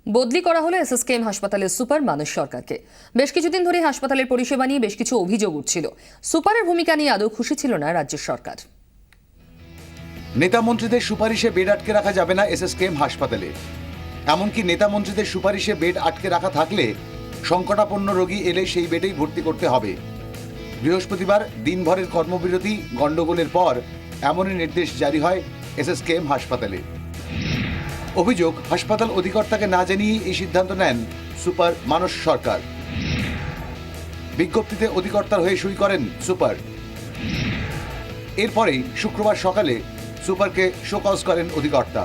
বদলি করা হলো এসএসকেএম হাসপাতালের সুপার মানস সরকারকে। বেশ কিছুদিন ধরে হাসপাতালের পরিষেবা নিয়ে বেশ কিছু অভিযোগ উঠছিল। সুপারের ভূমিকা নিয়ে আদৌ খুশি ছিল না রাজ্য সরকার। নেতা মন্ত্রীদের সুপারিশে বেড আটকে রাখা যাবে না এসএসকেএম হাসপাতালে। এমনকি নেতা মন্ত্রীদের সুপারিশে বেড আটকে রাখা থাকলে সংকটাপন্ন রোগী এলে সেই বেডেই ভর্তি করতে হবে। বৃহস্পতিবার দিনভরের কর্মবিরতি গন্ডগোলের পর এমনই নির্দেশ জারি হয় এসএসকেএম হাসপাতালে। অভিযোগ, হাসপাতাল অধিকর্তাকে না জানিয়ে এই সিদ্ধান্ত নেন সুপার মানস সরকার। বিজ্ঞপ্তিতে অধিকর্তার হয়ে সই করেন সুপার। এরপরেই শুক্রবার সকালে সুপারকে শোকজ করেন অধিকর্তা।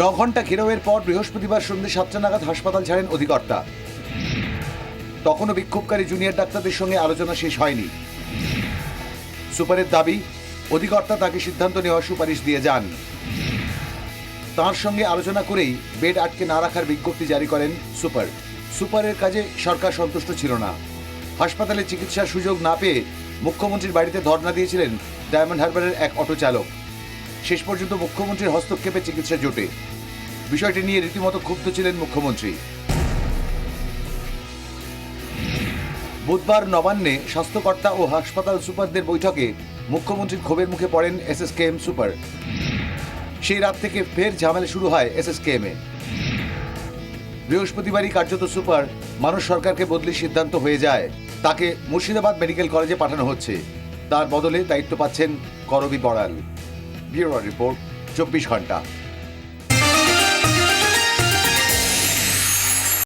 9 ঘন্টা ঘেরাওয়ের পর বৃহস্পতিবার সন্ধ্যে 7টা নাগাদ হাসপাতাল ছাড়েন অধিকর্তা। তখনও বিক্ষোভকারী জুনিয়র ডাক্তারদের সঙ্গে আলোচনা শেষ হয়নি। সুপারের দাবি, অধিকর্তা তাকে সিদ্ধান্ত নেওয়ার সুপারিশ দিয়ে যান। তাঁর সঙ্গে আলোচনা করেই বেড আটকে না রাখার বিজ্ঞপ্তি জারি করেন সুপার। সুপারের কাজে সরকার সন্তুষ্ট ছিল না। হাসপাতালে চিকিৎসার সুযোগ না পেয়ে মুখ্যমন্ত্রীর বাড়িতে ধর্ণা দিয়েছিলেন ডায়মন্ড হারবারের এক অটো চালক। শেষ পর্যন্ত মুখ্যমন্ত্রীর হস্তক্ষেপে চিকিৎসা জোটে। বিষয়টি নিয়ে রীতিমতো ক্ষুব্ধ ছিলেন মুখ্যমন্ত্রী। বুধবার নবান্নে স্বাস্থ্যকর্তা ও হাসপাতাল সুপারদের বৈঠকে মুখ্যমন্ত্রীর ক্ষোভের মুখে পড়েন এসএসকেএম সুপার। সেই রাত থেকে ফের ঝামেলা শুরু হয় এসএসকেএমে। বৃহস্পতিবারই কার্যত সুপার মানস সরকারকে বদলির সিদ্ধান্ত হয়ে যায়। তাকে মুর্শিদাবাদ মেডিকেল কলেজে পাঠানো হচ্ছে। তার বদলে দায়িত্ব পাচ্ছেন করবী বড়াল। ব্যুরো রিপোর্ট, 24 ঘন্টা।